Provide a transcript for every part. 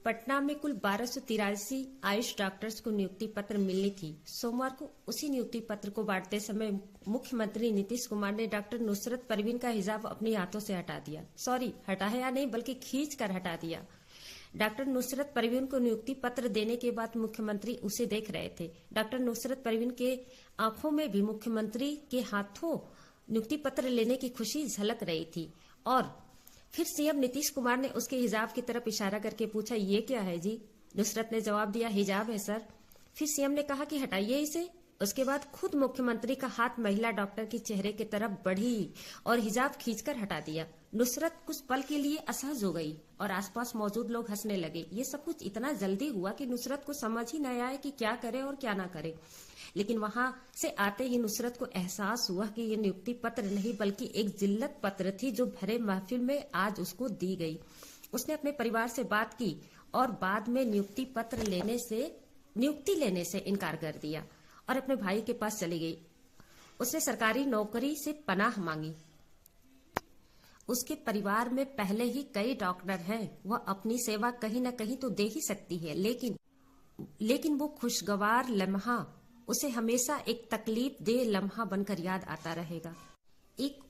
पटना में कुल 1283 आयुष डॉक्टर्स को नियुक्ति पत्र मिलनी थी। सोमवार को उसी नियुक्ति पत्र को बांटते समय मुख्यमंत्री नीतीश कुमार ने डॉक्टर नुसरत परवीन का हिजाब अपने हाथों से हटा दिया। हटाया नहीं बल्कि खींच कर हटा दिया। डॉक्टर नुसरत परवीन को नियुक्ति पत्र देने के बाद मुख्यमंत्री उसे देख रहे थे। डॉक्टर नुसरत परवीन के आंखों में भी मुख्यमंत्री के हाथों नियुक्ति पत्र लेने की खुशी झलक रही थी। और फिर सीएम नीतीश कुमार ने उसके हिजाब की तरफ इशारा करके पूछा, ये क्या है जी? नुसरत ने जवाब दिया, हिजाब है सर। फिर सीएम ने कहा कि हटाइए इसे। उसके बाद खुद मुख्यमंत्री का हाथ महिला डॉक्टर के चेहरे की तरफ बढ़ी और हिजाब खींचकर हटा दिया। नुसरत कुछ पल के लिए असहज हो गई और आसपास मौजूद लोग हंसने लगे। ये सब कुछ इतना जल्दी हुआ कि नुसरत को समझ ही न आया कि क्या करे और क्या ना करे। लेकिन वहां से आते ही नुसरत को एहसास हुआ कि ये नियुक्ति पत्र नहीं बल्कि एक जिल्लत पत्र थी जो भरे महफिल में आज उसको दी गई। उसने अपने परिवार से बात की और बाद में नियुक्ति लेने से इनकार कर दिया और अपने भाई के पास चली गई। उसने सरकारी नौकरी से पनाह मांगी। उसके परिवार में पहले ही कई डॉक्टर हैं, वह अपनी सेवा कहीं न कहीं तो दे ही सकती है, लेकिन वो खुशगवार लम्हा उसे हमेशा एक तकलीफ दे लम्हा बनकर याद आता रहेगा। एक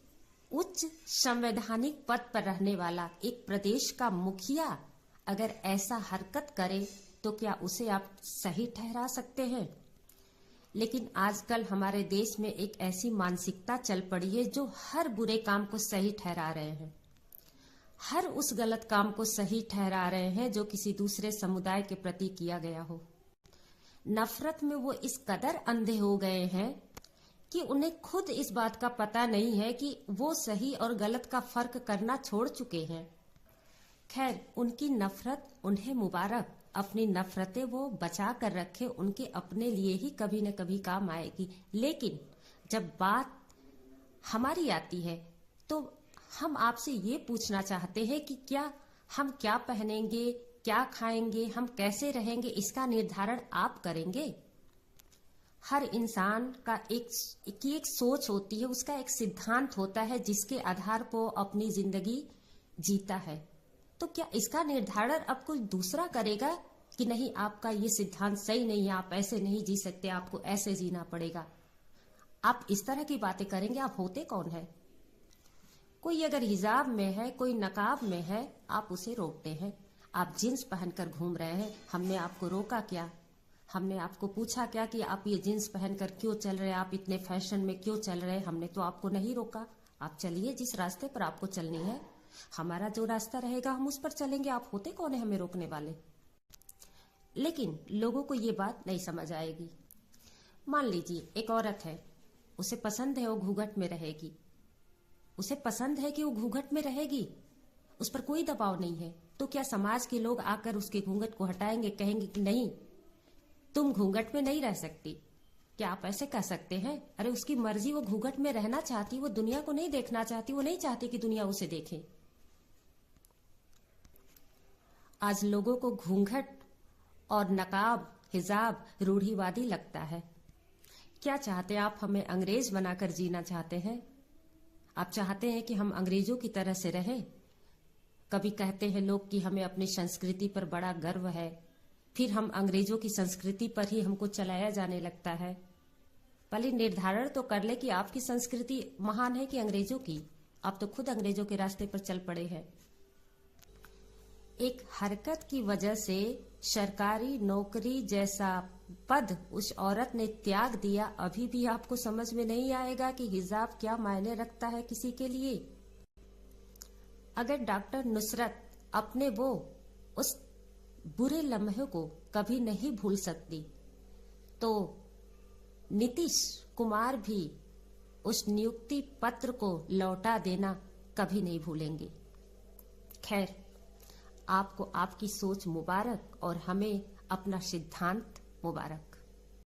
उच्च संवैधानिक पद पर रहने वाला एक प्रदेश का मुखिया अगर ऐसा हरकत करे तो क्या उसे आप सही ठहरा सकते हैं? लेकिन आजकल हमारे देश में एक ऐसी मानसिकता चल पड़ी है जो हर बुरे काम को सही ठहरा रहे हैं, हर उस गलत काम को सही ठहरा रहे हैं जो किसी दूसरे समुदाय के प्रति किया गया हो। नफरत में वो इस कदर अंधे हो गए हैं कि उन्हें खुद इस बात का पता नहीं है कि वो सही और गलत का फर्क करना छोड़ चुके हैं। खैर, उनकी नफरत उन्हें मुबारक। अपनी नफरतें वो बचा कर रखे, उनके अपने लिए ही कभी न कभी काम आएगी। लेकिन जब बात हमारी आती है तो हम आपसे ये पूछना चाहते हैं कि क्या हम क्या पहनेंगे, क्या खाएंगे, हम कैसे रहेंगे, इसका निर्धारण आप करेंगे? हर इंसान का एक सोच होती है, उसका एक सिद्धांत होता है जिसके आधार पर अपनी जिंदगी जीता है। तो क्या इसका निर्धारण अब कोई दूसरा करेगा कि नहीं, आपका ये सिद्धांत सही नहीं है, आप ऐसे नहीं जी सकते, आपको ऐसे जीना पड़ेगा? आप इस तरह की बातें करेंगे, आप होते कौन है? कोई अगर हिजाब में है, कोई नकाब में है, आप उसे रोकते हैं। आप जींस पहनकर घूम रहे हैं, हमने आपको रोका क्या? हमने आपको पूछा क्या कि आप ये जींस पहनकर क्यों चल रहे हैं, आप इतने फैशन में क्यों चल रहे हैं? हमने तो आपको नहीं रोका। आप चलिए जिस रास्ते पर आपको चलनी है, हमारा जो रास्ता रहेगा हम उस पर चलेंगे। आप होते कौन है हमें रोकने वाले? लेकिन लोगों को ये बात नहीं समझ आएगी। मान लीजिए एक औरत है, उसे पसंद है वो घूंघट में रहेगी, उसे पसंद है कि वो घूंघट में रहेगी, उस पर कोई दबाव नहीं है, तो क्या समाज के लोग आकर उसके घूंघट को हटाएंगे, कहेंगे कि नहीं तुम घूंघट में नहीं रह सकती? क्या आप ऐसे कह सकते हैं? अरे उसकी मर्जी, वो घूंघट में रहना चाहती, वो दुनिया को नहीं देखना चाहती, वो नहीं चाहती कि दुनिया उसे देखे। आज लोगों को घूंघट और नकाब, हिजाब रूढ़िवादी लगता है। क्या चाहते हैं आप? हमें अंग्रेज बनाकर जीना चाहते हैं? आप चाहते हैं कि हम अंग्रेजों की तरह से रहें? कभी कहते हैं लोग कि हमें अपनी संस्कृति पर बड़ा गर्व है, फिर हम अंग्रेजों की संस्कृति पर ही हमको चलाया जाने लगता है। पहले निर्धारण तो कर ले कि आपकी संस्कृति महान है कि अंग्रेजों की। आप तो खुद अंग्रेजों के रास्ते पर चल पड़े हैं। एक हरकत की वजह से सरकारी नौकरी जैसा पद उस औरत ने त्याग दिया। अभी भी आपको समझ में नहीं आएगा कि हिजाब क्या मायने रखता है किसी के लिए? अगर डॉक्टर नुसरत अपने उस बुरे लम्हे को कभी नहीं भूल सकती, तो नीतीश कुमार भी उस नियुक्ति पत्र को लौटा देना कभी नहीं भूलेंगे। खैर, आपको आपकी सोच मुबारक और हमें अपना सिद्धांत मुबारक।